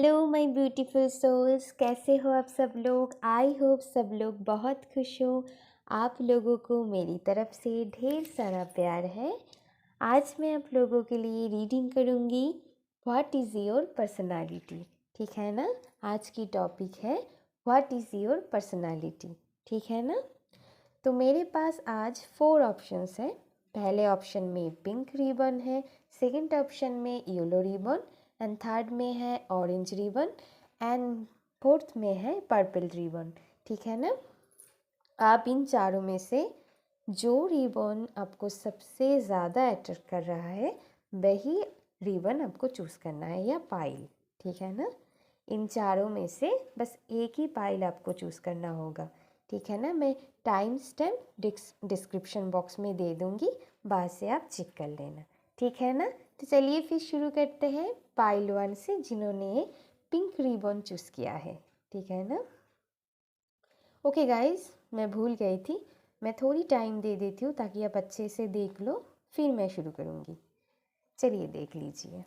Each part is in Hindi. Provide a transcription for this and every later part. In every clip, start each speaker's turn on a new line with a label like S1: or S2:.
S1: हेलो माय ब्यूटीफुल सोल्स, कैसे हो आप सब लोग। आई होप सब लोग बहुत खुश हो। आप लोगों को मेरी तरफ से ढेर सारा प्यार है। आज मैं आप लोगों के लिए रीडिंग करूँगी व्हाट इज़ योर पर्सनालिटी। ठीक है ना। आज की टॉपिक है व्हाट इज़ योर पर्सनालिटी। ठीक है ना। तो मेरे पास आज 4 ऑप्शंस हैं। पहले ऑप्शन में पिंक रिबन है, सेकंड ऑप्शन में येलो रिबन, एंड थर्ड में है ऑरेंज रिबन, एंड फोर्थ में है पर्पल रिबन। ठीक है ना। आप इन चारों में से जो रिबन आपको सबसे ज़्यादा अट्रैक्ट कर रहा है वही रिबन आपको चूज़ करना है, या पाइल। ठीक है ना। इन चारों में से बस एक ही पाइल आपको चूज़ करना होगा। ठीक है ना। मैं टाइम स्टैम्प डिस्क्रिप्शन बॉक्स में दे दूँगी, बाद से आप चेक कर लेना। ठीक है ना। तो चलिए फिर शुरू करते हैं पाइल 1 से, जिन्होंने पिंक रिबन चूज़ किया है। ठीक है ना। ओके गाइस, मैं भूल गई थी, मैं थोड़ी टाइम दे देती हूँ ताकि आप अच्छे से देख लो, फिर मैं शुरू करूँगी। चलिए देख लीजिए।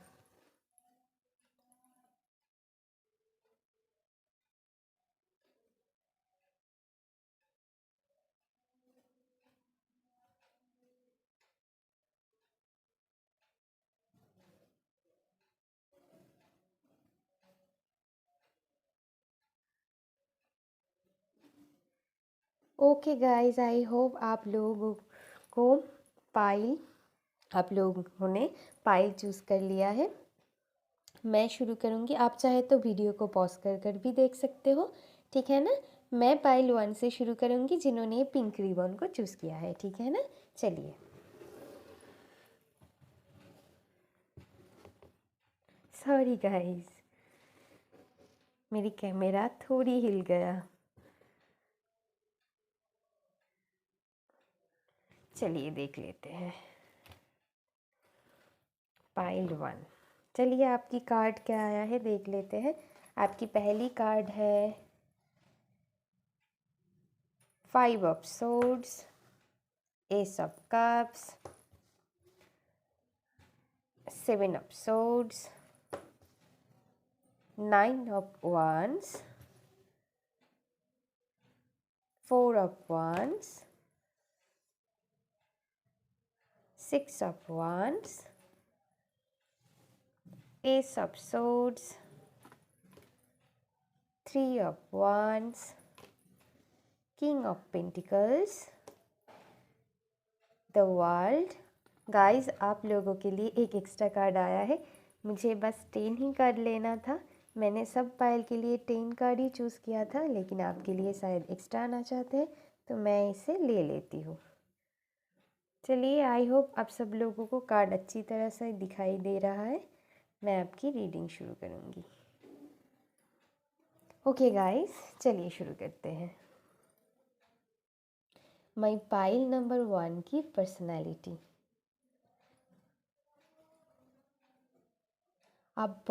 S1: ओके गाइस, आई होप आप लोगों को पाइल आप लोगों ने पाइल चूज़ कर लिया है। मैं शुरू करूँगी। आप चाहे तो वीडियो को पॉज कर कर भी देख सकते हो। ठीक है ना। मैं पाइल 1 से शुरू करूँगी, जिन्होंने पिंक रिबन को चूज़ किया है। ठीक है ना। चलिए। सॉरी गाइस, मेरी कैमरा थोड़ी हिल गया। चलिए देख लेते हैं पाइल 1। चलिए आपकी कार्ड क्या आया है देख लेते हैं। आपकी पहली कार्ड है 5 of swords, S of cups, 7 of swords, 9 of wands, 4 of wands, 6 of wands, ace of swords, 3 of wands, king of pentacles, the world। Guys, आप लोगों के लिए एक एक्स्ट्रा कार्ड आया है। मुझे बस 10 ही कार्ड लेना था। मैंने सब पाइल के लिए 10 कार्ड ही चूज़ किया था, लेकिन आपके लिए शायद एक्स्ट्रा आना चाहते हैं तो मैं इसे ले लेती हूँ। चलिए, आई होप आप सब लोगों को कार्ड अच्छी तरह से दिखाई दे रहा है। मैं आपकी रीडिंग शुरू करूँगी। ओके गाइस, चलिए शुरू करते हैं। माई पाइल नंबर 1 की पर्सनैलिटी। आप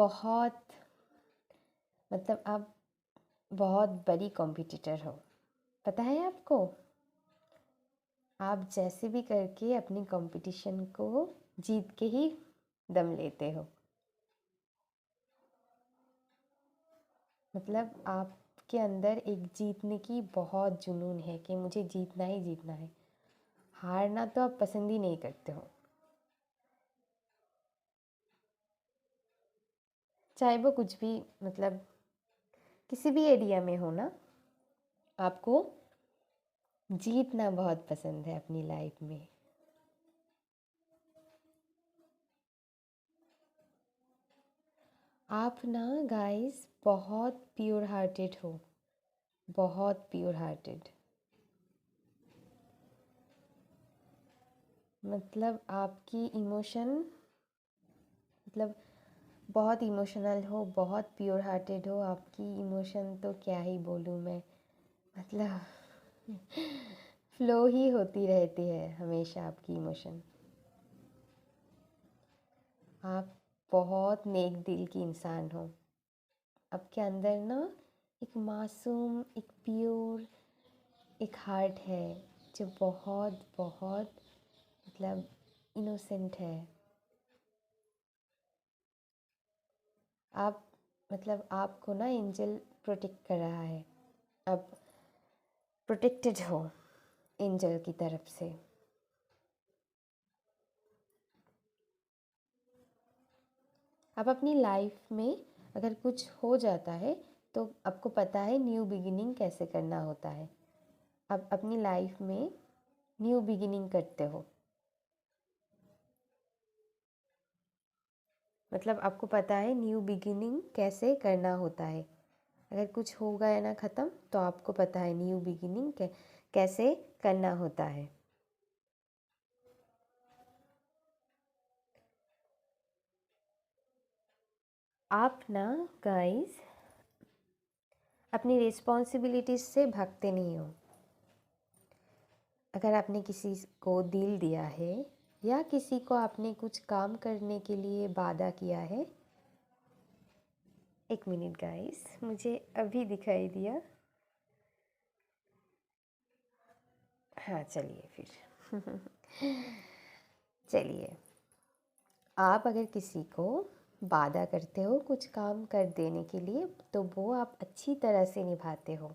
S1: आप बहुत बड़ी कॉम्पिटिटर हो, पता है आपको। आप जैसे भी करके अपनी कंपटीशन को जीत के ही दम लेते हो। मतलब आपके अंदर एक जीतने की बहुत जुनून है कि मुझे जीतना ही जीतना है। हारना तो आप पसंद ही नहीं करते हो। चाहे वो कुछ भी, मतलब किसी भी एरिया में हो ना, आपको जीतना बहुत पसंद है अपनी लाइफ में। आप ना गाइस बहुत प्योर हार्टेड हो, बहुत प्योर हार्टेड। मतलब आपकी इमोशन, मतलब बहुत इमोशनल हो, बहुत प्योर हार्टेड हो। आपकी इमोशन तो क्या ही बोलूँ मैं, मतलब फ्लो ही होती रहती है हमेशा आपकी इमोशन। आप बहुत नेक दिल की इंसान हो। आपके अंदर ना एक मासूम, एक प्योर एक हार्ट है जो बहुत बहुत, मतलब इनोसेंट है। आप मतलब आपको ना एंजल प्रोटेक्ट कर रहा है। अब प्रोटेक्टेड हो एंजल की तरफ से। अब अपनी लाइफ में अगर कुछ हो जाता है तो आपको पता है न्यू बिगिनिंग कैसे करना होता है। अब अपनी लाइफ में न्यू बिगिनिंग करते हो, मतलब आपको पता है न्यू बिगिनिंग कैसे करना होता है। अगर कुछ हो गया ना ख़त्म तो आपको पता है न्यू बिगिनिंग कैसे करना होता है। आप ना गाइस अपनी रिस्पॉन्सिबिलिटीज से भागते नहीं हो। अगर आपने किसी को दिल दिया है या किसी को आपने कुछ काम करने के लिए वादा किया है। एक मिनट गाइस, मुझे अभी दिखाई दिया। हाँ चलिए फिर चलिए, आप अगर किसी को वादा करते हो कुछ काम कर देने के लिए तो वो आप अच्छी तरह से निभाते हो।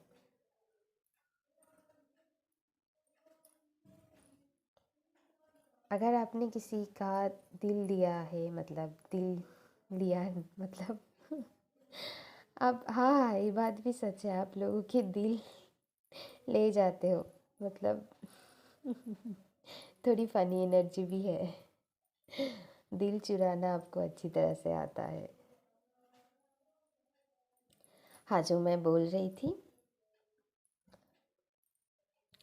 S1: अगर आपने किसी का दिल दिया है, मतलब दिल लिया मतलब अब हाँ, ये बात भी सच है, आप लोगों के दिल ले जाते हो, मतलब थोड़ी फनी एनर्जी भी है। दिल चुराना आपको अच्छी तरह से आता है। हाँ, जो मैं बोल रही थी,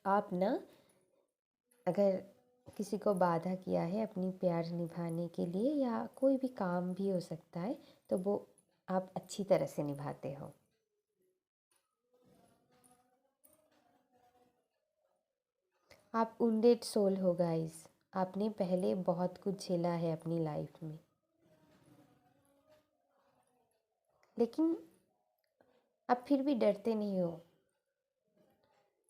S1: आप ना अगर किसी को वादा किया है अपनी प्यार निभाने के लिए या कोई भी काम भी हो सकता है तो वो आप अच्छी तरह से निभाते हो। आप वुंडेड सोल हो गाइस। आपने पहले बहुत कुछ झेला है अपनी लाइफ में, लेकिन आप फिर भी डरते नहीं हो।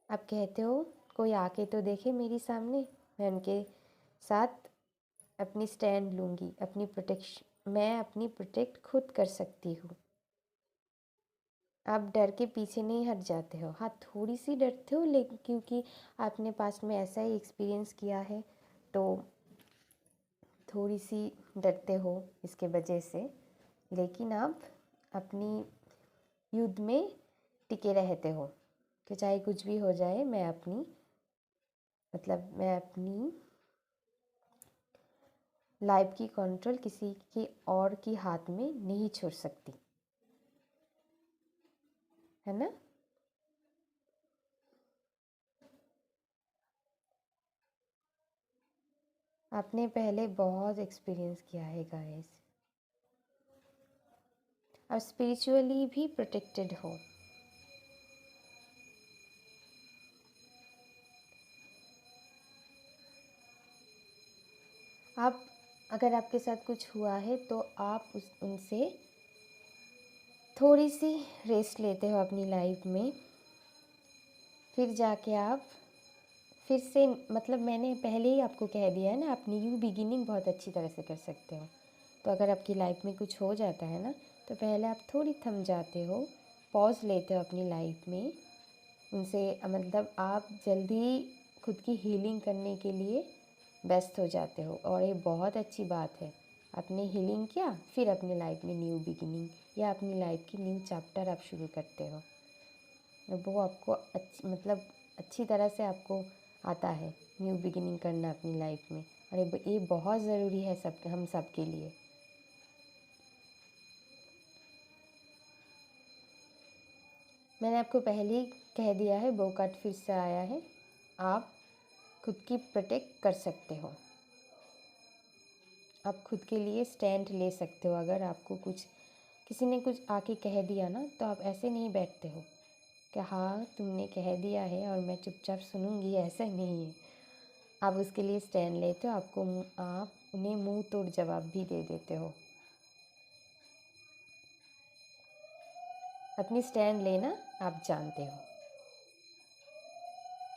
S1: आप कहते हो कोई आके तो देखे मेरी सामने, मैं उनके साथ अपनी स्टैंड लूँगी, अपनी प्रोटेक्शन, मैं अपनी प्रोटेक्ट खुद कर सकती हूँ। आप डर के पीछे नहीं हट जाते हो। हाँ, थोड़ी सी डरते हो, लेकिन क्योंकि आपने पास्ट में ऐसा ही एक्सपीरियंस किया है तो थोड़ी सी डरते हो इसके वजह से, लेकिन आप अपनी युद्ध में टिके रहते हो कि चाहे कुछ भी हो जाए मैं अपनी लाइफ की कंट्रोल किसी के और की हाथ में नहीं छोड़ सकती, है ना। आपने पहले बहुत एक्सपीरियंस किया है गाइस। आप स्पिरिचुअली भी प्रोटेक्टेड हो। आप अगर आपके साथ कुछ हुआ है तो आप उनसे थोड़ी सी रेस्ट लेते हो अपनी लाइफ में, फिर जाके आप फिर से, मतलब मैंने पहले ही आपको कह दिया है ना, आप न्यू बिगिनिंग बहुत अच्छी तरह से कर सकते हो। तो अगर आपकी लाइफ में कुछ हो जाता है ना तो पहले आप थोड़ी थम जाते हो, पॉज लेते हो अपनी लाइफ में, उनसे मतलब आप जल्दी खुद की हीलिंग करने के लिए व्यस्त हो जाते हो, और ये बहुत अच्छी बात है। आपने हीलिंग किया, फिर अपनी लाइफ में न्यू बिगिनिंग या अपनी लाइफ की न्यू चैप्टर आप शुरू करते हो, और वो आपको अच्छी तरह से आपको आता है न्यू बिगिनिंग करना अपनी लाइफ में, और ये बहुत ज़रूरी है हम सब के लिए। मैंने आपको पहले ही कह दिया है, वो कार्ड फिर से आया है। आप खुद की प्रोटेक्ट कर सकते हो, आप खुद के लिए स्टैंड ले सकते हो। अगर आपको किसी ने कुछ आके कह दिया ना तो आप ऐसे नहीं बैठते हो कि हाँ तुमने कह दिया है और मैं चुपचाप सुनूंगी, ऐसा नहीं है। आप उसके लिए स्टैंड लेते हो, आप उन्हें मुंह तोड़ जवाब भी दे देते हो। अपनी स्टैंड लेना आप जानते हो।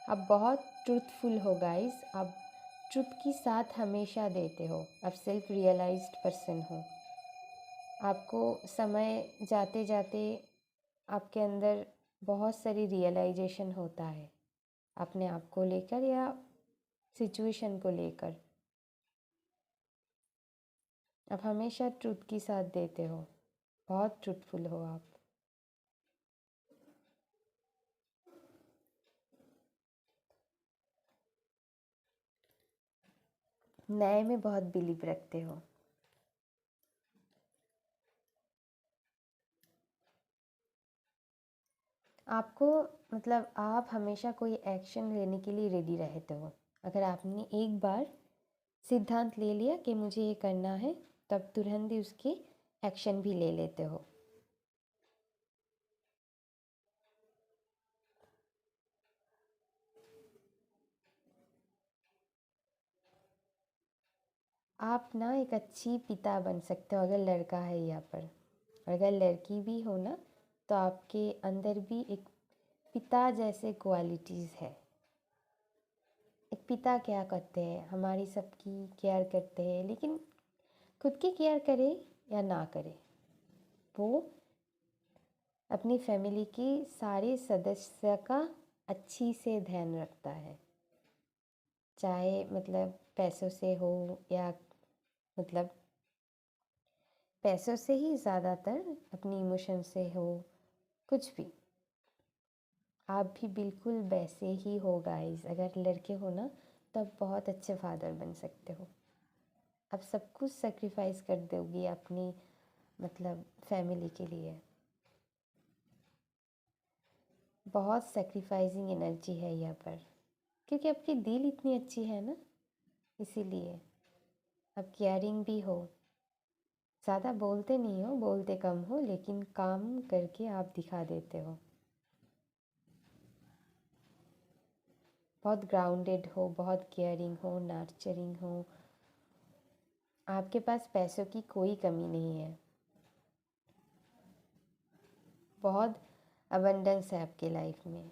S1: आप बहुत ट्रूथफुल हो गाइस, आप ट्रुथ की साथ हमेशा देते हो, आप सेल्फ रियलाइज्ड पर्सन हो। आपको समय जाते जाते आपके अंदर बहुत सारी रियलाइजेशन होता है अपने आप को लेकर या सिचुएशन को लेकर। आप हमेशा ट्रुथ की साथ देते हो, बहुत ट्रुथफुल हो आप। नए में बहुत बिलीव रखते हो। आपको मतलब आप हमेशा कोई एक्शन लेने के लिए रेडी रहते हो। अगर आपने एक बार सिद्धांत ले लिया कि मुझे ये करना है, तब तुरंत ही उसकी एक्शन भी ले लेते हो। आप ना एक अच्छी पिता बन सकते हो अगर लड़का है यहाँ पर। अगर लड़की भी हो ना, तो आपके अंदर भी एक पिता जैसे क्वालिटीज़ है। एक पिता क्या करते हैं, हमारी सबकी केयर करते हैं, लेकिन खुद की केयर करे या ना करे, वो अपनी फैमिली की सारे सदस्य का अच्छी से ध्यान रखता है। चाहे मतलब पैसों से हो या मतलब पैसों से ही ज़्यादातर अपनी इमोशन से हो, कुछ भी। आप भी बिल्कुल वैसे ही हो गाइस। अगर लड़के हो ना, तब बहुत अच्छे फादर बन सकते हो। आप सब कुछ सेक्रीफाइस कर दोगी अपनी मतलब फैमिली के लिए। बहुत सेक्रीफाइसिंग एनर्जी है यहाँ पर, क्योंकि आपकी दिल इतनी अच्छी है ना, इसीलिए। आप केयरिंग भी हो, ज़्यादा बोलते नहीं हो, बोलते कम हो, लेकिन काम करके आप दिखा देते हो। बहुत ग्राउंडेड हो, बहुत केयरिंग हो, नर्चरिंग हो। आपके पास पैसों की कोई कमी नहीं है, बहुत अबंडेंस है आपके लाइफ में।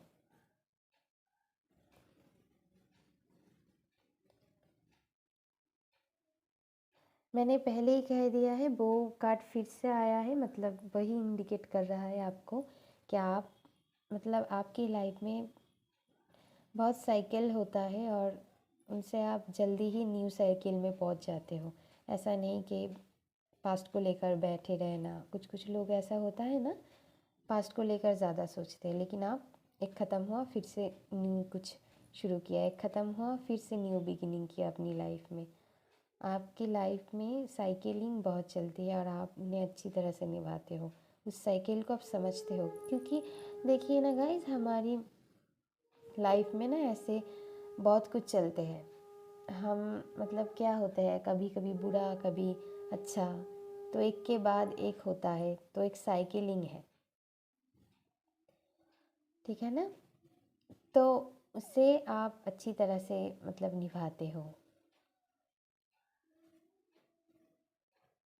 S1: मैंने पहले ही कह दिया है, वो कार्ड फिर से आया है, मतलब वही इंडिकेट कर रहा है आपको कि आप मतलब आपकी लाइफ में बहुत साइकिल होता है और उनसे आप जल्दी ही न्यू साइकिल में पहुंच जाते हो। ऐसा नहीं कि पास्ट को लेकर बैठे रहना। कुछ कुछ लोग ऐसा होता है ना, पास्ट को लेकर ज़्यादा सोचते हैं, लेकिन आप एक ख़त्म हुआ फिर से न्यू कुछ शुरू किया, एक ख़त्म हुआ फिर से न्यू बिगिनिंग किया अपनी लाइफ में। आपकी लाइफ में साइकिलिंग बहुत चलती है और आप उन्हें अच्छी तरह से निभाते हो। उस साइकिल को आप समझते हो, क्योंकि देखिए ना गाइस, हमारी लाइफ में ना ऐसे बहुत कुछ चलते हैं। हम मतलब क्या होते हैं, कभी कभी बुरा, कभी अच्छा, तो एक के बाद एक होता है, तो एक साइकिलिंग है, ठीक है ना। तो उसे आप अच्छी तरह से मतलब निभाते हो।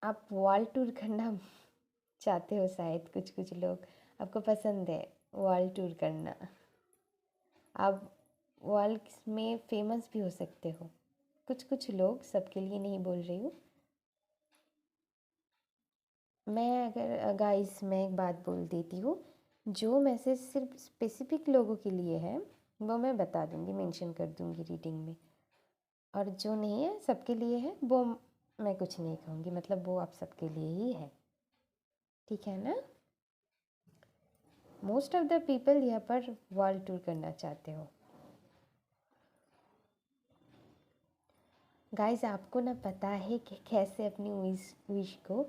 S1: आप वर्ल्ड टूर करना चाहते हो शायद, कुछ कुछ लोग, आपको पसंद है वर्ल्ड टूर करना। आप वर्ल्ड में फेमस भी हो सकते हो, कुछ कुछ लोग, सबके लिए नहीं बोल रही हूँ मैं। अगर गाइस, मैं एक बात बोल देती हूँ, जो मैसेज सिर्फ स्पेसिफिक लोगों के लिए है वो मैं बता दूँगी, मेंशन कर दूँगी रीडिंग में, और जो नहीं है, सबके लिए है, वो मैं कुछ नहीं कहूँगी, मतलब वो आप सबके लिए ही है, ठीक है ना। मोस्ट ऑफ द पीपल यहाँ पर वर्ल्ड टूर करना चाहते हो। गाइस, आपको ना पता है कि कैसे अपनी विश को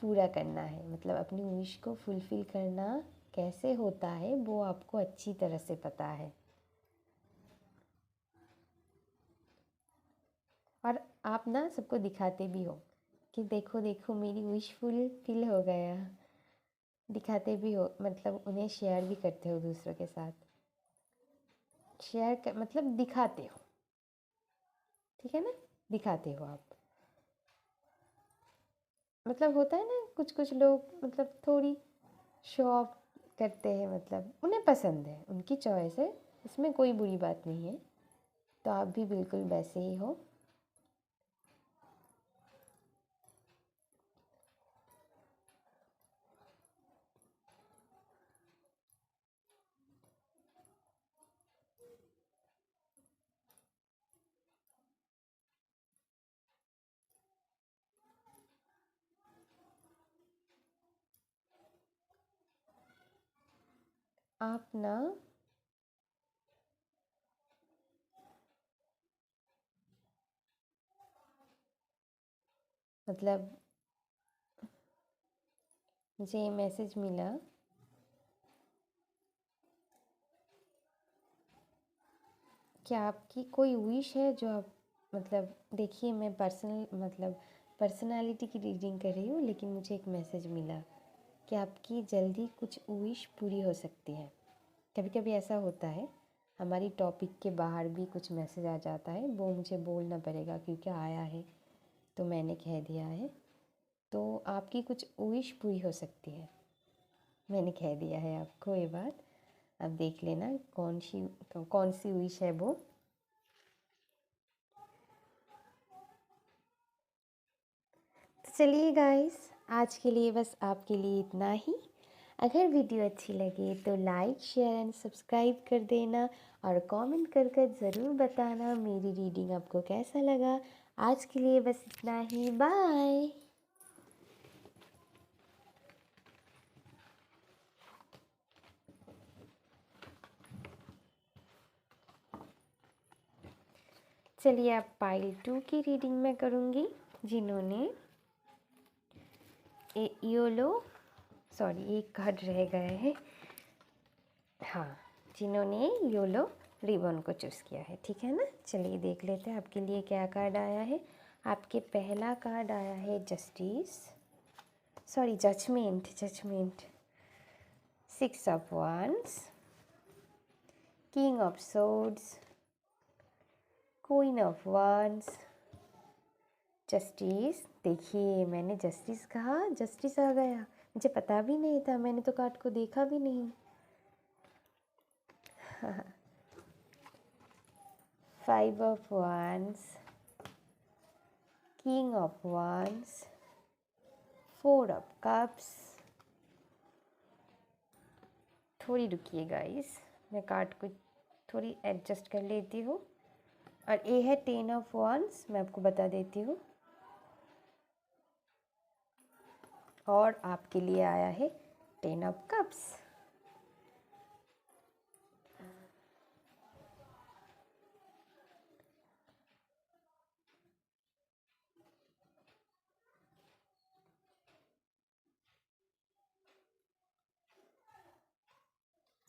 S1: पूरा करना है, मतलब अपनी विश को फुलफ़िल करना कैसे होता है, वो आपको अच्छी तरह से पता है। और आप ना सबको दिखाते भी हो कि देखो देखो मेरी विश फुलफ़िल हो गया, दिखाते भी हो, मतलब उन्हें शेयर भी करते हो दूसरों के साथ। शेयर कर मतलब दिखाते हो, ठीक है ना, दिखाते हो आप। मतलब होता है ना, कुछ कुछ लोग मतलब थोड़ी शो ऑफ करते हैं, मतलब उन्हें पसंद है, उनकी चॉइस है, इसमें कोई बुरी बात नहीं है। तो आप भी बिल्कुल वैसे ही हो। आप ना मतलब मुझे ये मैसेज मिला कि आपकी कोई विश है जो आप मतलब देखिए, मैं पर्सनालिटी की रीडिंग कर रही हूँ, लेकिन मुझे एक मैसेज मिला कि आपकी जल्दी कुछ विश पूरी हो सकती है। कभी कभी ऐसा होता है, हमारी टॉपिक के बाहर भी कुछ मैसेज आ जाता है, वो मुझे बोलना पड़ेगा क्योंकि आया है तो मैंने कह दिया है। तो आपकी कुछ विश पूरी हो सकती है, मैंने कह दिया है आपको ये बात। अब देख लेना कौन सी विश है वो। तो चलिए गाइस, आज के लिए बस आपके लिए इतना ही। अगर वीडियो अच्छी लगे तो लाइक शेयर एंड सब्सक्राइब कर देना और कमेंट कर ज़रूर बताना मेरी रीडिंग आपको कैसा लगा। आज के लिए बस इतना ही, बाय। चलिए अब पाइल 2 की रीडिंग मैं करूँगी, जिन्होंने योलो एक कार्ड रह गए हैं, हाँ, जिन्होंने योलो रिबन को चूज़ किया है, ठीक है ना। चलिए देख लेते हैं आपके लिए क्या कार्ड आया है। आपके पहला कार्ड आया है judgement, 6 of wands, king of swords, queen of wands, justice. देखिए, मैंने जस्टिस कहा, जस्टिस आ गया, मुझे पता भी नहीं था, मैंने तो कार्ड को देखा भी नहीं। 5 of wands, king of wands, 4 of cups. थोड़ी रुकिए गाइस, मैं कार्ड को थोड़ी एडजस्ट कर लेती हूँ। और ये है 10 ऑफ wands, मैं आपको बता देती हूँ। और आपके लिए आया है 10 ऑफ कप्स।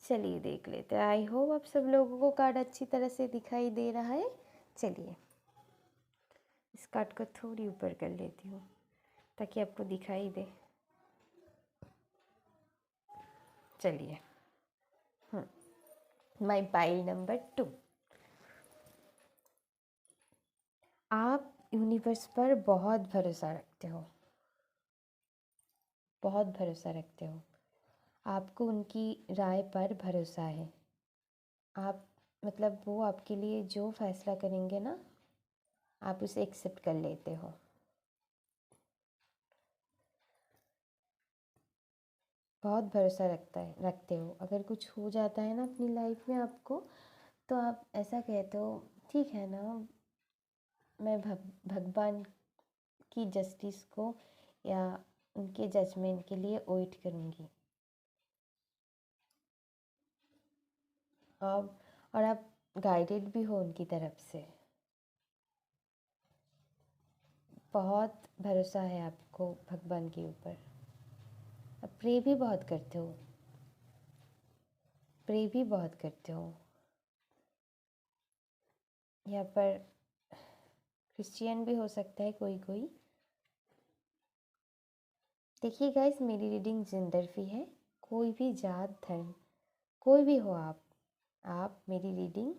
S1: चलिए देख लेते हैं। आई होप आप सब लोगों को कार्ड अच्छी तरह से दिखाई दे रहा है। चलिए इस कार्ड को थोड़ी ऊपर कर लेती हूँ ताकि आपको दिखाई दे। चलिए, माई पाइल नंबर 2। आप यूनिवर्स पर बहुत भरोसा रखते हो, बहुत भरोसा रखते हो। आपको उनकी राय पर भरोसा है। आप वो आपके लिए जो फैसला करेंगे ना, आप उसे एक्सेप्ट कर लेते हो। बहुत भरोसा रखते हो। अगर कुछ हो जाता है ना अपनी लाइफ में आपको, तो आप ऐसा कहते हो, ठीक है ना, मैं भगवान की जस्टिस को या उनके जजमेंट के लिए वेट करूँगी। और आप गाइडेड भी हो उनकी तरफ से। बहुत भरोसा है आपको भगवान के ऊपर। आप प्रे भी बहुत करते हो, यहाँ पर क्रिश्चियन भी हो सकता है कोई। देखिए गाइस, मेरी रीडिंग जेंडर है, कोई भी जात धर्म कोई भी हो आप मेरी रीडिंग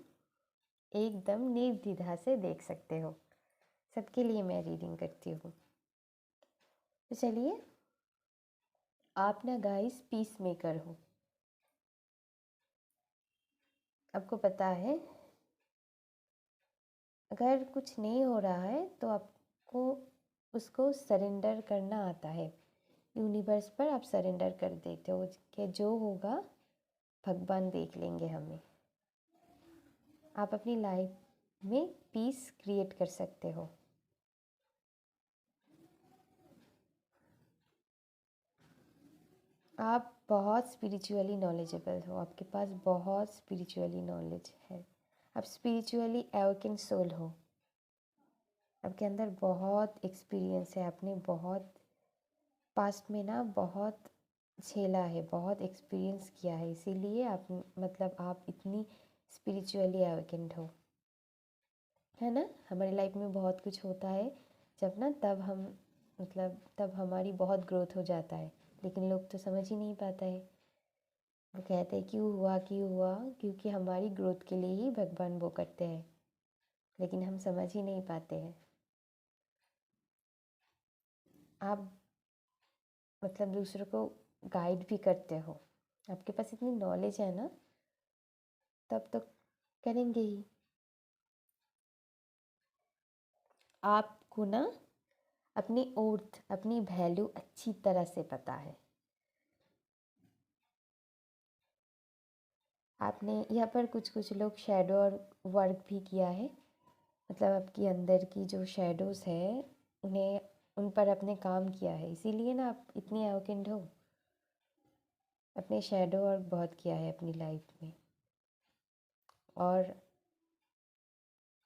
S1: एकदम निर्द्विधा से देख सकते हो। सबके लिए मैं रीडिंग करती हूँ। तो चलिए, आप ना गाइस पीस मेकर हो। आपको पता है, अगर कुछ नहीं हो रहा है तो आपको उसको सरेंडर करना आता है। यूनिवर्स पर आप सरेंडर कर देते हो कि जो होगा भगवान देख लेंगे हमें। आप अपनी लाइफ में पीस क्रिएट कर सकते हो। आप बहुत स्पिरिचुअली नॉलेजेबल हो, आपके पास बहुत स्पिरिचुअली नॉलेज है, आप स्पिरिचुअली एवोकेन सोल हो, आपके अंदर बहुत एक्सपीरियंस है, आपने बहुत पास्ट में ना बहुत झेला है, बहुत एक्सपीरियंस किया है, इसीलिए आप मतलब आप इतनी स्पिरिचुअली एवोकेंड हो, है ना। हमारी लाइफ में बहुत कुछ होता है जब ना, तब हम मतलब तब हमारी बहुत ग्रोथ हो जाता है, लेकिन लोग तो समझ ही नहीं पाता है। वो कहते हैं क्यों हुआ क्यों हुआ, क्योंकि हमारी ग्रोथ के लिए ही भगवान वो करते हैं, लेकिन हम समझ ही नहीं पाते हैं। आप मतलब दूसरों को गाइड भी करते हो, आपके पास इतनी नॉलेज है ना, तब तो करेंगे ही। आपको ना अपनी वर्थ, अपनी वैल्यू अच्छी तरह से पता है। आपने यहाँ पर कुछ कुछ लोग शैडो और वर्क भी किया है, मतलब आपके अंदर की जो शैडोज़ है उन्हें, उन पर आपने काम किया है, इसीलिए ना आप इतनी एवोकेंड हो। अपने शैडो वर्क बहुत किया है अपनी लाइफ में, और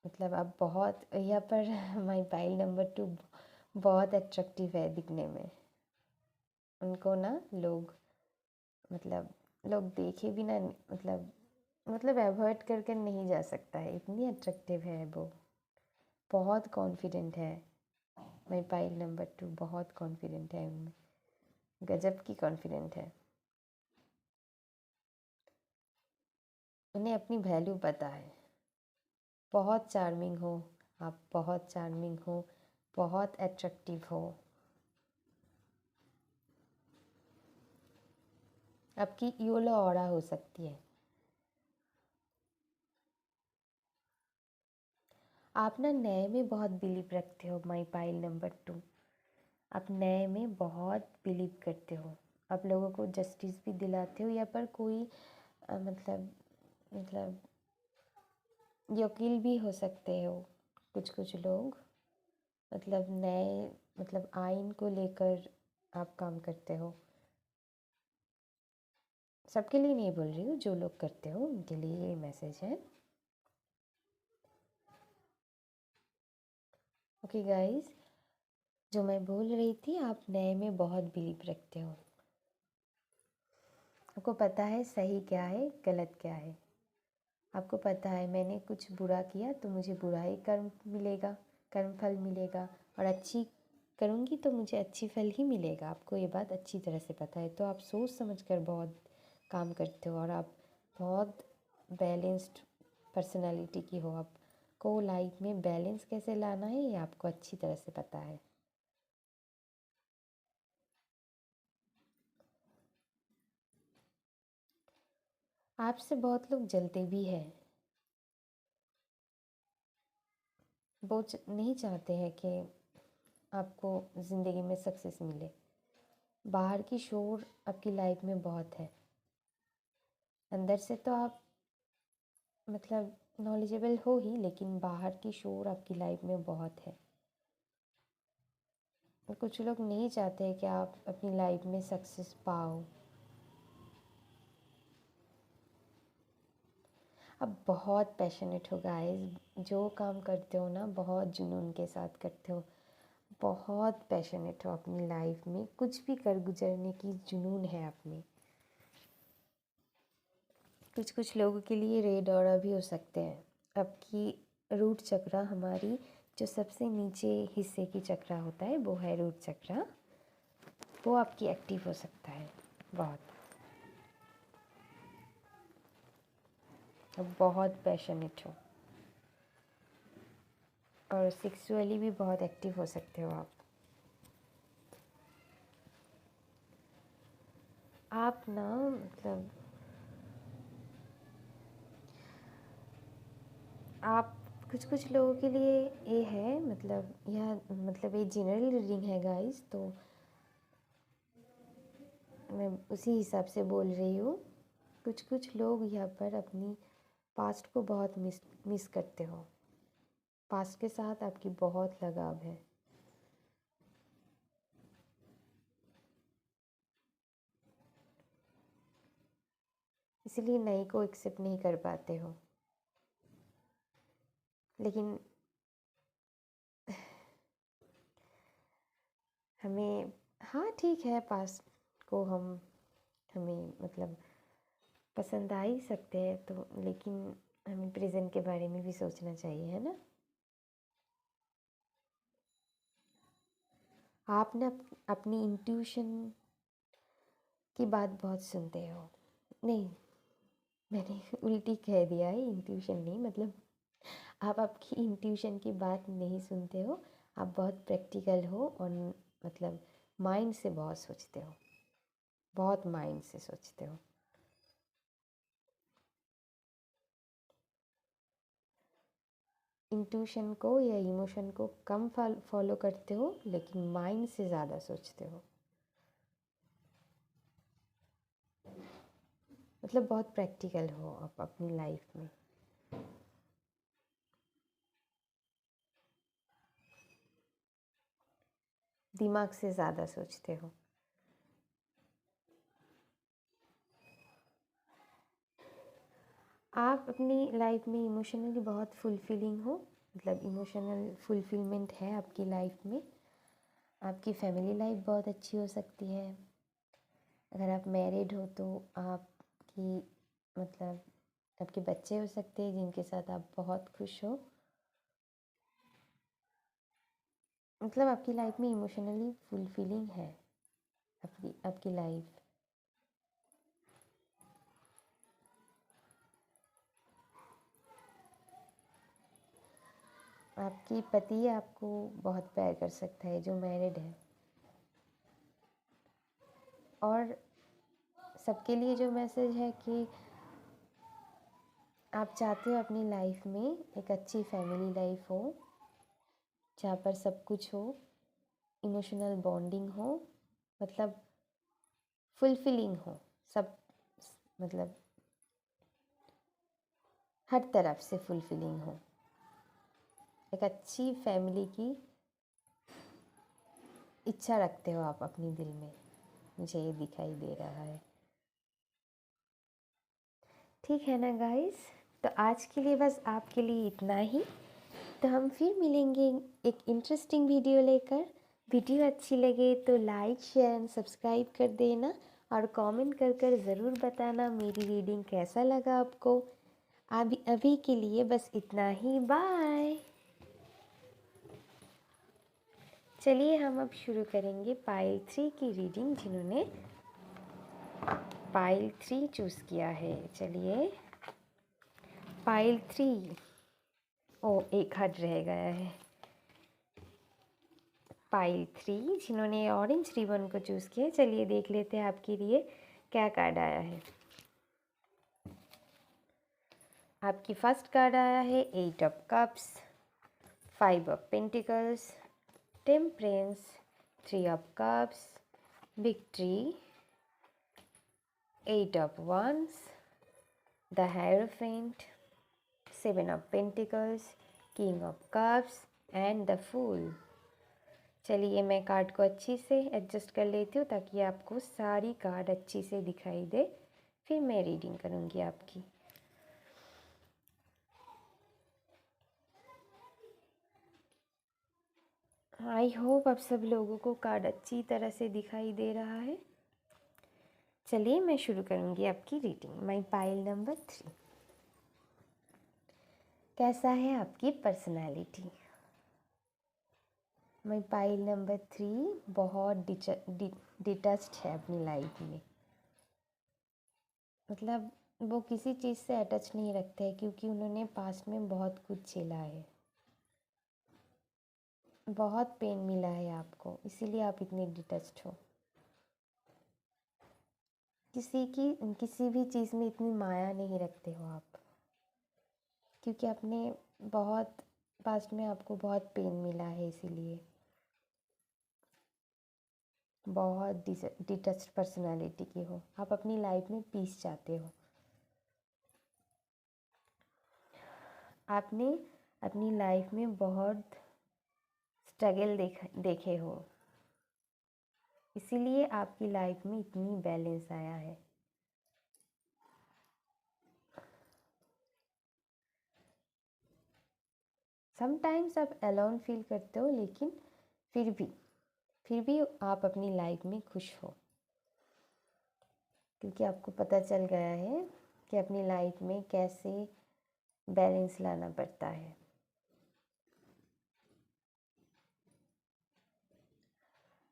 S1: मतलब आप बहुत यहाँ पर माई पाइल नंबर 2 बहुत अट्रैक्टिव है दिखने में। उनको ना लोग मतलब लोग देखे भी ना, मतलब अवॉइड करके नहीं जा सकता है, इतनी अट्रैक्टिव है वो। बहुत कॉन्फिडेंट है माई पाइल नंबर 2, बहुत कॉन्फिडेंट है उनमें, गजब की कॉन्फिडेंट है। उन्हें अपनी वैल्यू पता है। बहुत चार्मिंग हो आप, बहुत चार्मिंग हो, बहुत अट्रैक्टिव हो, आपकी योलो ऑरा हो सकती है। आप ना नए में बहुत बिलीव रखते हो माई पाइल नंबर 2, आप नए में बहुत बिलीव करते हो, आप लोगों को जस्टिस भी दिलाते हो, या पर कोई मतलब वकील भी हो सकते हो कुछ कुछ लोग, मतलब नए मतलब आइन को लेकर आप काम करते हो। सबके लिए नहीं बोल रही हूँ, जो लोग करते हो उनके लिए ये मैसेज है। ओके गाइस, जो मैं बोल रही थी, आप नए में बहुत बिलीव रखते हो, आपको पता है सही क्या है गलत क्या है, आपको पता है मैंने कुछ बुरा किया तो मुझे बुरा ही कर्म मिलेगा, कर्म फल मिलेगा, और अच्छी करूँगी तो मुझे अच्छी फल ही मिलेगा, आपको ये बात अच्छी तरह से पता है। तो आप सोच समझ कर बहुत काम करते हो, और आप बहुत बैलेंस्ड पर्सनालिटी की हो, आपको लाइफ में बैलेंस कैसे लाना है ये आपको अच्छी तरह से पता है। आपसे बहुत लोग जलते भी हैं, वो नहीं चाहते हैं कि आपको ज़िंदगी में सक्सेस मिले। बाहर की शोर आपकी लाइफ में बहुत है, अंदर से तो आप मतलब नॉलेजेबल हो ही, लेकिन बाहर की शोर आपकी लाइफ में बहुत है। और कुछ लोग नहीं चाहते कि आप अपनी लाइफ में सक्सेस पाओ। आप बहुत पैशनेट हो गाइस, जो काम करते हो ना बहुत जुनून के साथ करते हो, बहुत पैशनेट हो अपनी लाइफ में, कुछ भी कर गुजरने की जुनून है आप में। कुछ कुछ लोगों के लिए रेड ऑरा भी हो सकते हैं। आपकी रूट चक्रा, हमारी जो सबसे नीचे हिस्से की चक्रा होता है वो है रूट चक्रा, वो आपकी एक्टिव हो सकता है बहुत। आप बहुत पैशनेट हो, और सेक्सुअली भी बहुत एक्टिव हो सकते हो आप ना मतलब आप कुछ कुछ लोगों के लिए ये है, मतलब यह मतलब ये जनरल रीडिंग है गाइस, तो मैं उसी हिसाब से बोल रही हूँ। कुछ कुछ लोग यहाँ पर अपनी पास्ट को बहुत मिस करते हो, पास्ट के साथ आपकी बहुत लगाव है। इसलिए नए को एक्सेप्ट नहीं कर पाते हो। लेकिन हमें, हाँ ठीक है, पास्ट को हमें मतलब पसंद आ ही सकते हैं तो, लेकिन हमें प्रेजेंट के बारे में भी सोचना चाहिए, है ना। आप ना अपनी इंट्यूशन की बात बहुत सुनते हो। नहीं, मैंने उल्टी कह दिया है, इंट्यूशन नहीं, मतलब आप आपकी इंट्यूशन की बात नहीं सुनते हो। आप बहुत प्रैक्टिकल हो और मतलब माइंड से बहुत सोचते हो, बहुत माइंड से सोचते हो। इंट्यूशन को या इमोशन को कम फॉलो करते हो, लेकिन माइंड से ज़्यादा सोचते हो। मतलब बहुत प्रैक्टिकल हो आप अपनी लाइफ में। दिमाग से ज़्यादा सोचते हो। आप अपनी लाइफ में इमोशनली बहुत फुलफिलिंग हो, मतलब इमोशनल फुलफिलमेंट है आपकी लाइफ में। आपकी फैमिली लाइफ बहुत अच्छी हो सकती है। अगर आप मैरिड हो तो आपकी मतलब आपके बच्चे हो सकते हैं जिनके साथ आप बहुत खुश हो। मतलब आपकी लाइफ में इमोशनली फुलफिलिंग है आपकी आपकी लाइफ। आपकी पति आपको बहुत प्यार कर सकता है जो मैरिड है। और सबके लिए जो मैसेज है कि आप चाहते हो अपनी लाइफ में एक अच्छी फैमिली लाइफ हो, जहाँ पर सब कुछ हो, इमोशनल बॉन्डिंग हो, मतलब फुलफिलिंग हो सब, मतलब हर तरफ से फुलफिलिंग हो। एक अच्छी फैमिली की इच्छा रखते हो आप अपनी दिल में, मुझे ये दिखाई दे रहा है। ठीक है ना गाइस, तो आज के लिए बस आपके लिए इतना ही। तो हम फिर मिलेंगे एक इंटरेस्टिंग वीडियो लेकर। वीडियो अच्छी लगे तो लाइक शेयर एंड सब्सक्राइब कर देना, और कमेंट कर कर ज़रूर बताना मेरी रीडिंग कैसा लगा आपको। अभी अभी के लिए बस इतना ही, बाय। चलिए हम अब शुरू करेंगे पाइल 3 की रीडिंग, जिन्होंने पाइल 3 चूज़ किया है। चलिए पाइल 3, ओ एक हट रह गया है। पाइल 3 जिन्होंने ऑरेंज रिबन को चूज़ किया, चलिए देख लेते हैं आपके लिए क्या कार्ड आया है। आपकी फर्स्ट कार्ड आया है 8 of cups, 5 of pentacles, temperance, 3 of cups, victory, 8 of wands, the hierophant, 7 of pentacles, king of cups and the fool. चलिए मैं कार्ड को अच्छी से एडजस्ट कर लेती हूँ ताकि आपको सारी कार्ड अच्छी से दिखाई दे, फिर मैं रीडिंग करूँगी आपकी। आई होप आप सब लोगों को कार्ड अच्छी तरह से दिखाई दे रहा है। चलिए मैं शुरू करूँगी आपकी रीडिंग। माई पाइल नंबर 3, कैसा है आपकी पर्सनालिटी। माई पाइल नंबर 3 बहुत डिटच्ड है अपनी लाइफ में। मतलब वो किसी चीज़ से अटैच नहीं रखते हैं, क्योंकि उन्होंने पास्ट में बहुत कुछ झेला है, बहुत पेन मिला है आपको, इसीलिए आप इतने डिटच्ड हो। किसी भी चीज़ में इतनी माया नहीं रखते हो आप, क्योंकि आपने बहुत पास्ट में आपको बहुत पेन मिला है, इसीलिए बहुत डिटच्ड पर्सनालिटी की हो आप। अपनी लाइफ में पीस चाहते हो। आपने अपनी लाइफ में बहुत स्ट्रगल देखे हो, इसीलिए आपकी लाइफ में इतनी बैलेंस आया है। समटाइम्स आप अलोन फील करते हो, लेकिन फिर भी आप अपनी लाइफ में खुश हो, क्योंकि आपको पता चल गया है कि अपनी लाइफ में कैसे बैलेंस लाना पड़ता है।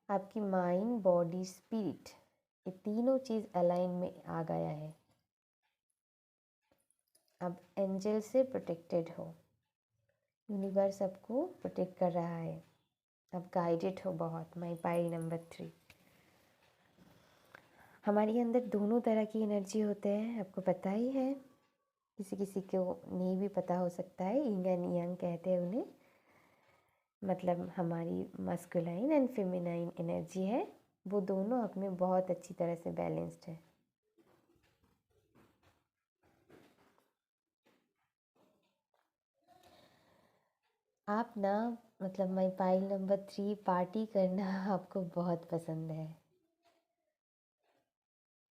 S1: आपकी माइंड, बॉडी, स्पिरिट, ये तीनों चीज़ अलाइन में आ गया है। अब एंजल से प्रोटेक्टेड हो, यूनिवर्स आपको प्रोटेक्ट कर रहा है, अब गाइडेड हो बहुत। माई पाइल नंबर 3। हमारे अंदर दोनों तरह की एनर्जी होते हैं, आपको पता ही है। किसी किसी को नहीं भी पता हो सकता है। यिंग एंड यांग कहते हैं उन्हें, मतलब हमारी मस्कुलाइन एंड फेमिनाइन एनर्जी है, वो दोनों आप में बहुत अच्छी तरह से बैलेंस्ड है। आप ना, मतलब माई पाइल नंबर 3, पार्टी करना आपको बहुत पसंद है।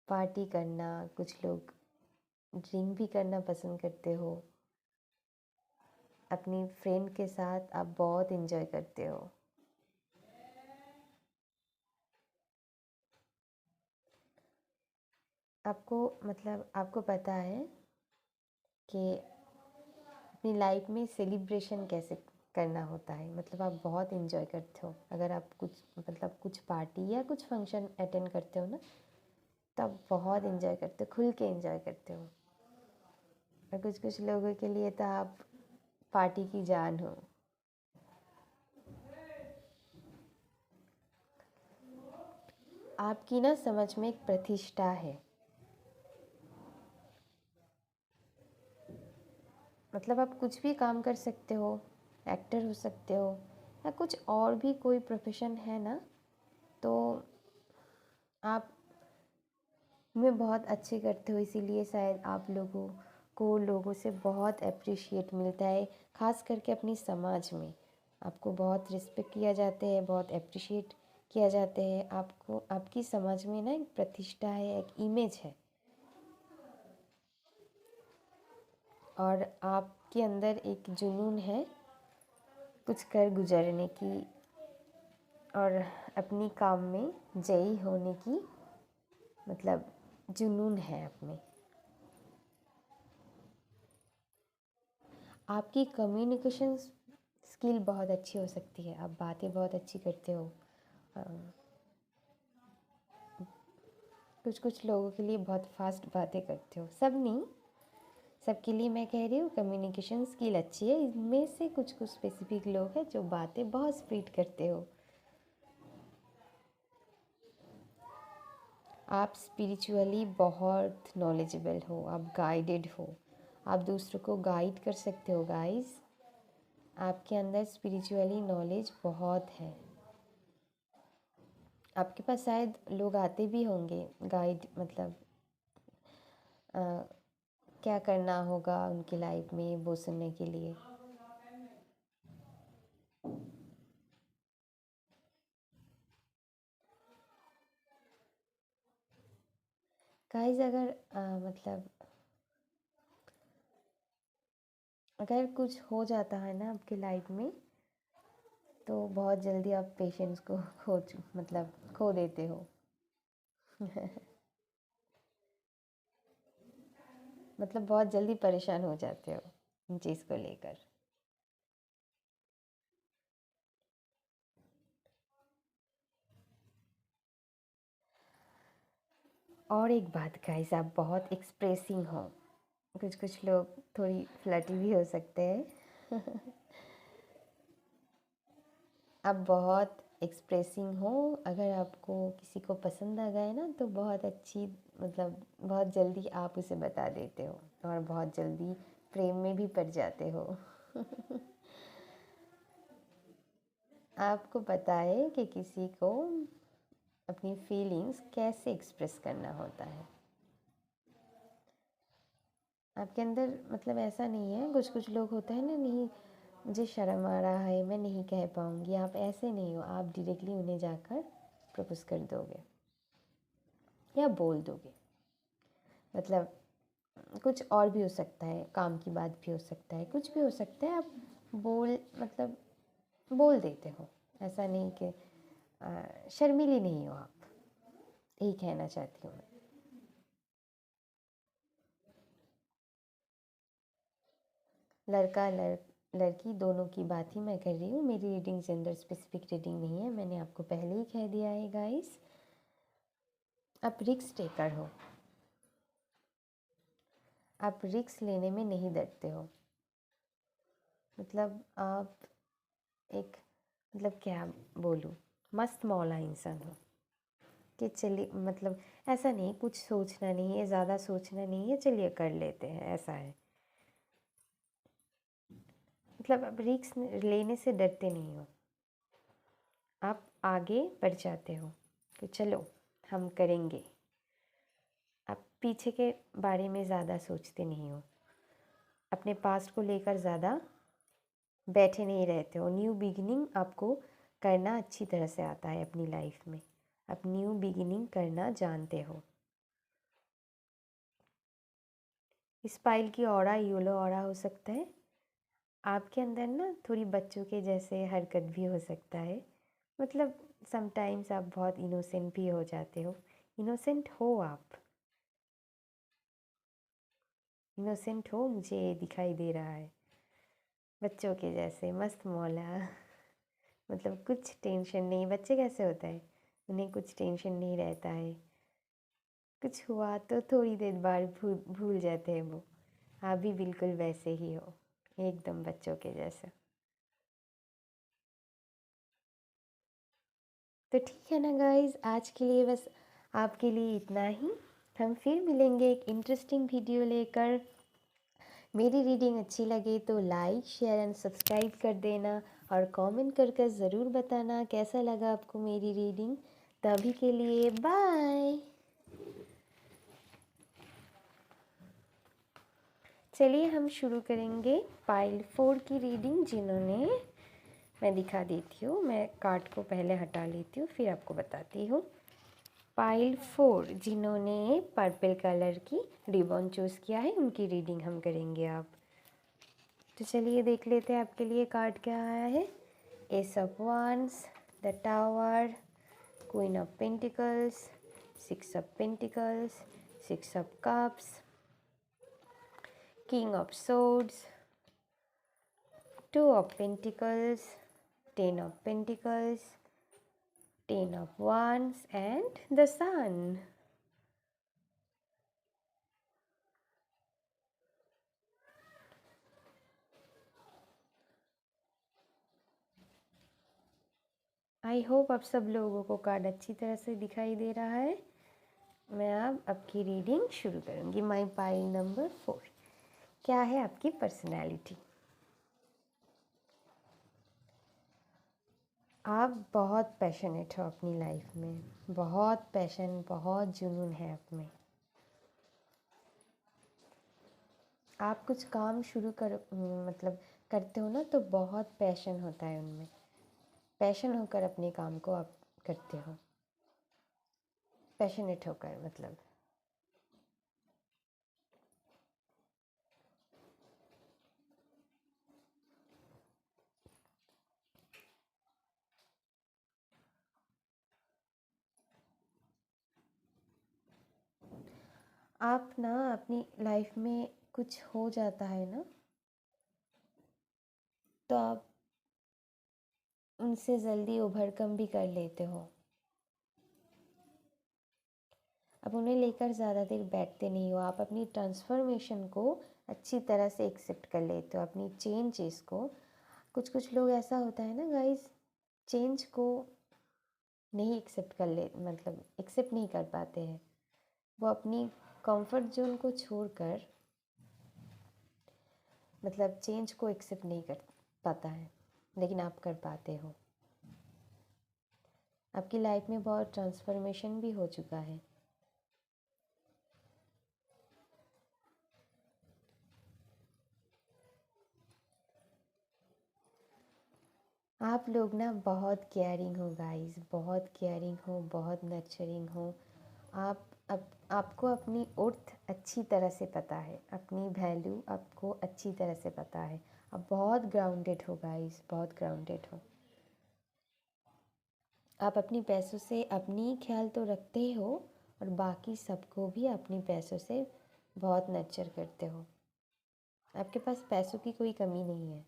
S1: पार्टी करना, कुछ लोग ड्रिंक भी करना पसंद करते हो। अपनी फ्रेंड के साथ आप बहुत इन्जॉय करते हो। आपको पता है कि अपनी लाइफ में सेलिब्रेशन कैसे करना होता है। मतलब आप बहुत इन्जॉय करते हो। अगर आप कुछ पार्टी या कुछ फंक्शन अटेंड करते हो ना, तब बहुत इन्जॉय करते हो, खुल के इन्जॉय करते हो। और कुछ कुछ लोगों के लिए तो आप पार्टी की जान हो। आपकी ना समझ में एक प्रतिष्ठा है, मतलब आप कुछ भी काम कर सकते हो, एक्टर हो सकते हो, या कुछ और भी कोई प्रोफेशन है ना, तो आप में बहुत अच्छे करते हो। इसीलिए शायद आप लोगों से बहुत अप्रिशिएट मिलता है, ख़ास करके अपनी समाज में आपको बहुत रिस्पेक्ट किया जाते हैं, बहुत अप्रिशिएट किया जाते हैं। आपको आपकी समाज में ना एक प्रतिष्ठा है, एक इमेज है, और आपके अंदर एक जुनून है कुछ कर गुजरने की, और अपनी काम में जयी होने की, मतलब जुनून है आप में। आपकी कम्युनिकेशन स्किल बहुत अच्छी हो सकती है, आप बातें बहुत अच्छी करते हो। कुछ कुछ लोगों के लिए बहुत फास्ट बातें करते हो, सब नहीं, सबके लिए मैं कह रही हूँ कम्युनिकेशन स्किल अच्छी है। इनमें से कुछ कुछ स्पेसिफिक लोग हैं जो बातें बहुत स्पीड करते हो। आप स्पिरिचुअली बहुत नॉलेजेबल हो, आप गाइडेड हो, आप दूसरों को गाइड कर सकते हो गाइस। आपके अंदर स्पिरिचुअली नॉलेज बहुत है। आपके पास शायद लोग आते भी होंगे गाइड, मतलब क्या करना होगा उनकी लाइफ में वो सुनने के लिए। गाइस, अगर कुछ हो जाता है ना आपकी लाइफ में, तो बहुत जल्दी आप पेशेंस को खो देते हो। मतलब बहुत जल्दी परेशान हो जाते हो इन चीज़ को लेकर। और एक बात गाइस, आप बहुत एक्सप्रेसिंग हो। कुछ कुछ लोग थोड़ी फ्लर्टी भी हो सकते हैं। आप बहुत एक्सप्रेसिंग हो। अगर आपको किसी को पसंद आ गए ना, तो बहुत जल्दी आप उसे बता देते हो, और बहुत जल्दी प्रेम में भी पड़ जाते हो। आपको पता है कि किसी को अपनी फीलिंग्स कैसे एक्सप्रेस करना होता है। आपके अंदर ऐसा नहीं है, कुछ कुछ लोग होते हैं ना, नहीं मुझे शर्म आ रहा है, मैं नहीं कह पाऊँगी। आप ऐसे नहीं हो, आप डायरेक्टली उन्हें जाकर प्रपोज कर दोगे या बोल दोगे। मतलब कुछ और भी हो सकता है, काम की बात भी हो सकता है, कुछ भी हो सकता है, आप मतलब बोल देते हो, ऐसा नहीं कि शर्मीली नहीं हो आप, यही कहना चाहती हूँ मैं। लड़की दोनों की बात ही मैं कर रही हूँ, मेरी रीडिंग जेंडर स्पेसिफिक रीडिंग नहीं है, मैंने आपको पहले ही कह दिया है गाइस। आप रिस्क टेकर हो, आप रिस्क लेने में नहीं डरते हो। मतलब आप एक, मतलब क्या बोलूँ, मस्त मौला इंसान हो कि चलिए, मतलब ऐसा नहीं, कुछ सोचना नहीं है, ज़्यादा सोचना नहीं है, चलिए कर लेते हैं, ऐसा है। मतलब आप रिस्क लेने से डरते नहीं हो, आप आगे बढ़ जाते हो कि चलो हम करेंगे। आप पीछे के बारे में ज़्यादा सोचते नहीं हो, अपने पास्ट को लेकर ज़्यादा बैठे नहीं रहते हो। न्यू बिगिनिंग आपको करना अच्छी तरह से आता है अपनी लाइफ में, आप न्यू बिगिनिंग करना जानते हो। इस पाइल की ऑरा येलो ऑरा हो सकता है, आपके अंदर ना थोड़ी बच्चों के जैसे हरकत भी हो सकता है। मतलब समटाइम्स आप बहुत इनोसेंट भी हो जाते हो, इनोसेंट हो आप, इनोसेंट हो, मुझे दिखाई दे रहा है बच्चों के जैसे मस्त मौला। मतलब कुछ टेंशन नहीं, बच्चे कैसे होता है, उन्हें कुछ टेंशन नहीं रहता है, कुछ हुआ तो थोड़ी देर बाद भूल जाते हैं वो। आप भी बिल्कुल वैसे ही हो, एकदम बच्चों के जैसा। तो ठीक है ना गाइस, आज के लिए बस आपके लिए इतना ही। हम फिर मिलेंगे एक इंटरेस्टिंग वीडियो लेकर। मेरी रीडिंग अच्छी लगे तो लाइक शेयर एंड सब्सक्राइब कर देना, और कमेंट कर ज़रूर बताना कैसा लगा आपको मेरी रीडिंग। तभी के लिए बाय। चलिए हम शुरू करेंगे पाइल 4 की रीडिंग। जिन्होंने, मैं दिखा देती हूँ, मैं कार्ड को पहले हटा लेती हूँ फिर आपको बताती हूँ। पाइल 4 जिन्होंने पर्पल कलर की रिबन चूज़ किया है, उनकी रीडिंग हम करेंगे आप। तो चलिए देख लेते हैं आपके लिए कार्ड क्या आया है। S of wands, the tower, queen of pentacles, six of pentacles, six of cups, king of swords, two of pentacles, ten of pentacles, ten of wands and the sun. I hope आप सब लोगों को कार्ड अच्छी तरह से दिखाई दे रहा है। मैं अब आपकी रीडिंग शुरू करूँगी। माई पाइल नंबर 4, क्या है आपकी पर्सनैलिटी। आप बहुत पैशनेट हो अपनी लाइफ में, बहुत पैशन, बहुत जुनून है आप में। आप कुछ काम शुरू कर, मतलब करते हो ना, तो बहुत पैशन होता है उनमें, पैशन होकर अपने काम को आप करते हो, पैशनेट होकर मतलब। आप ना अपनी लाइफ में कुछ हो जाता है ना, तो आप उनसे जल्दी ओवरकम भी कर लेते हो। आप उन्हें लेकर ज़्यादा देर बैठते नहीं हो, आप अपनी ट्रांसफॉर्मेशन को अच्छी तरह से एक्सेप्ट कर लेते हो, अपनी चेंजेस को। कुछ कुछ लोग ऐसा होता है ना गाइस, चेंज को नहीं एक्सेप्ट कर ले, मतलब एक्सेप्ट नहीं कर पाते हैं। वो अपनी कंफर्ट जोन को छोड़कर, मतलब चेंज को एक्सेप्ट नहीं कर पाता है, लेकिन आप कर पाते हो। आपकी लाइफ में बहुत ट्रांसफॉर्मेशन भी हो चुका है। आप लोग ना बहुत केयरिंग हो गाइस, बहुत केयरिंग हो, बहुत नर्चरिंग हो। आप अब आपको अपनी अर्थ अच्छी तरह से पता है, अपनी वैल्यू आपको अच्छी तरह से पता है। आप बहुत ग्राउंडेड हो गाइस, बहुत ग्राउंडेड हो। आप अपनी पैसों से अपनी ख्याल तो रखते ही हो और बाकी सबको भी अपनी पैसों से बहुत नर्चर करते हो। आपके पास पैसों की कोई कमी नहीं है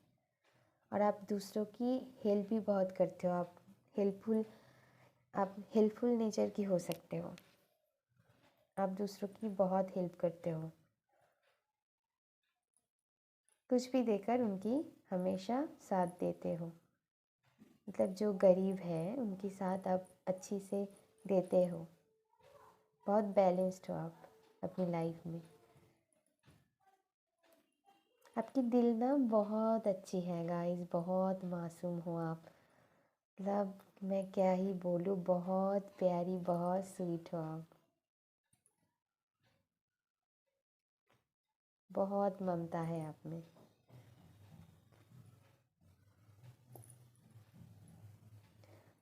S1: और आप दूसरों की हेल्प भी बहुत करते हो। आप हेल्पफुल नेचर की हो सकते हो। आप दूसरों की बहुत हेल्प करते हो, कुछ भी देकर उनकी हमेशा साथ देते हो। मतलब जो गरीब है उनकी साथ आप अच्छी से देते हो। बहुत बैलेंस्ड हो आप अपनी लाइफ में। आपकी दिल ना बहुत अच्छी है गाइस, बहुत मासूम हो आप। मतलब मैं क्या ही बोलूँ, बहुत प्यारी, बहुत स्वीट हो आप। बहुत ममता है आप में।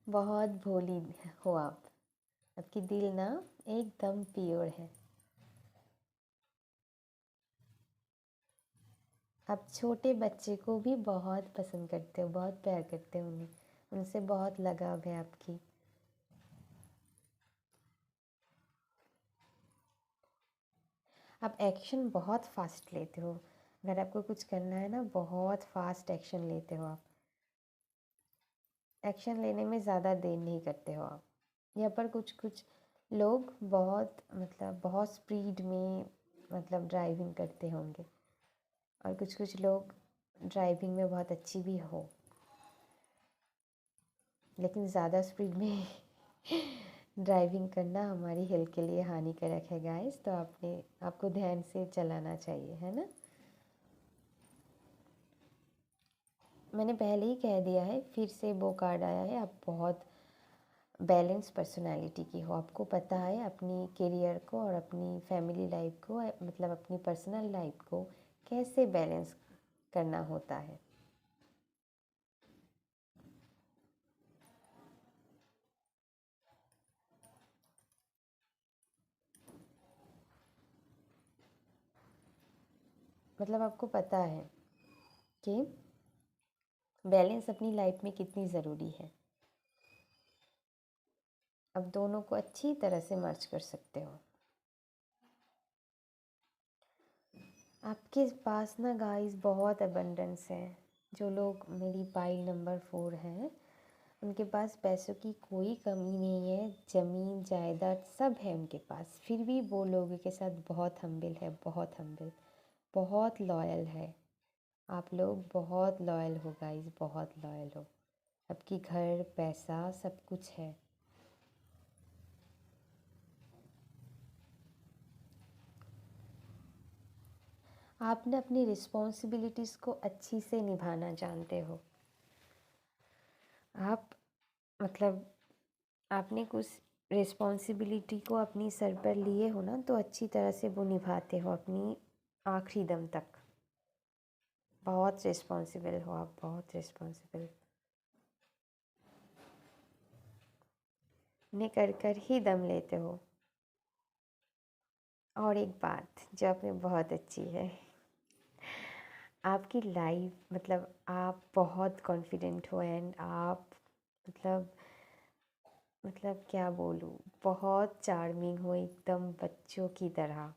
S1: बहुत भोली हो आप। आपकी दिल ना एकदम प्योर है। आप छोटे बच्चे को भी बहुत पसंद करते हो, बहुत प्यार करते हो उन्हें, उनसे बहुत लगाव है आपकी। आप एक्शन बहुत फास्ट लेते हो। अगर आपको कुछ करना है ना, बहुत फास्ट एक्शन लेते हो आप। एक्शन लेने में ज़्यादा देर नहीं करते हो आप। यहाँ पर कुछ कुछ लोग बहुत स्पीड में ड्राइविंग करते होंगे और कुछ कुछ लोग ड्राइविंग में बहुत अच्छी भी हो, लेकिन ज़्यादा स्पीड में ड्राइविंग करना हमारी हेल्थ के लिए हानिकारक है गाइस। तो आपको ध्यान से चलाना चाहिए, है ना। मैंने पहले ही कह दिया है, फिर से वो कार्ड आया है। आप बहुत बैलेंस पर्सनालिटी की हो। आपको पता है अपनी करियर को और अपनी फैमिली लाइफ को, मतलब अपनी पर्सनल लाइफ को कैसे बैलेंस करना होता है। मतलब आपको पता है कि बैलेंस अपनी लाइफ में कितनी ज़रूरी है। अब दोनों को अच्छी तरह से मर्ज कर सकते हो। आपके पास ना गाइस बहुत अबंडेंस है। जो लोग मेरी पाइल नंबर 4 हैं, उनके पास पैसों की कोई कमी नहीं है। ज़मीन जायदाद सब है उनके पास, फिर भी वो लोगों के साथ बहुत हम्बिल है, बहुत हम्बिल, बहुत लॉयल है। आप लोग बहुत लॉयल हो गाइस, बहुत लॉयल हो। आपकी घर, पैसा सब कुछ है। आप ना अपनी रिस्पॉन्सिबिलिटीज़ को अच्छी से निभाना जानते हो। आप मतलब आपने कुछ रिस्पॉन्सिबिलिटी को अपनी सर पर लिए हो ना, तो अच्छी तरह से वो निभाते हो अपनी आखिरी दम तक। बहुत रिस्पॉन्सिबल हो आप, बहुत रिस्पॉन्सिबल। उन्हें कर कर ही दम लेते हो। और एक बात जो आप में बहुत अच्छी है, आपकी लाइफ आप बहुत कॉन्फिडेंट हो एंड आप मतलब क्या बोलूँ, बहुत चार्मिंग हो, एकदम बच्चों की तरह।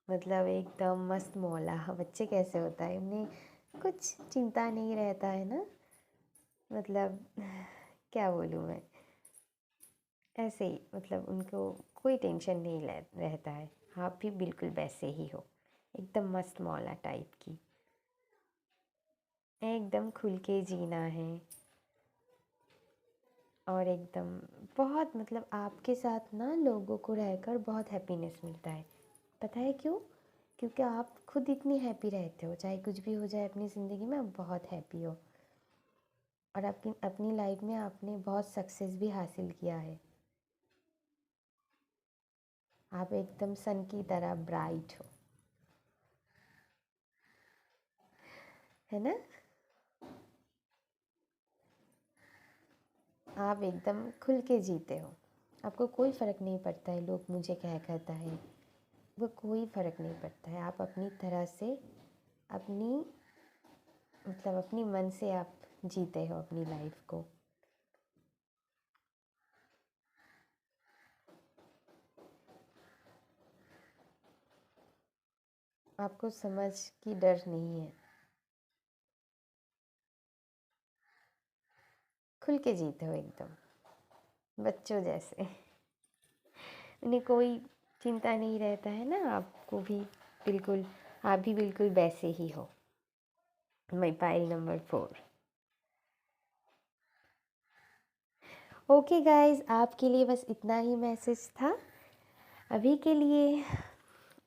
S1: एकदम मस्त मौला। बच्चे कैसे होता है, उन्हें कुछ चिंता नहीं रहता है ना। मतलब क्या बोलूँ मैं, ऐसे ही उनको कोई टेंशन नहीं रहता है। आप भी बिल्कुल वैसे ही हो, एकदम मस्त मौला टाइप की। एकदम खुल के जीना है और एकदम बहुत आपके साथ ना लोगों को रहकर बहुत हैप्पीनेस मिलता है। पता है क्यों? क्योंकि आप खुद इतनी हैप्पी रहते हो, चाहे कुछ भी हो जाए अपनी ज़िंदगी में, आप बहुत हैप्पी हो। और आपकी अपनी लाइफ में आपने बहुत सक्सेस भी हासिल किया है। आप एकदम सन की तरह ब्राइट हो, है ना। आप एकदम खुल के जीते हो। आपको कोई फ़र्क नहीं पड़ता है लोग मुझे क्या कहता है, वो कोई फ़र्क नहीं पड़ता है। आप अपनी तरह से अपनी अपनी मन से आप जीते हो अपनी लाइफ को। आपको समझ की डर नहीं है, खुल के जीते हो एकदम बच्चों जैसे। उन्हें कोई चिंता नहीं रहता है ना, आपको भी बिल्कुल, आप भी बिल्कुल वैसे ही हो। माई पाइल नंबर 4। ओके गाइस, आपके लिए बस इतना ही मैसेज था अभी के लिए।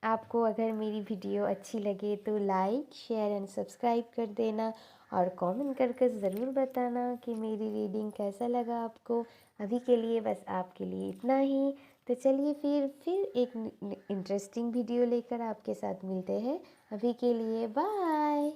S1: आपको अगर मेरी वीडियो अच्छी लगे तो लाइक शेयर एंड सब्सक्राइब कर देना, और कमेंट करके ज़रूर बताना कि मेरी रीडिंग कैसा लगा आपको। अभी के लिए बस आपके लिए इतना ही। तो चलिए फिर एक इंटरेस्टिंग वीडियो लेकर आपके साथ मिलते हैं। अभी के लिए बाय।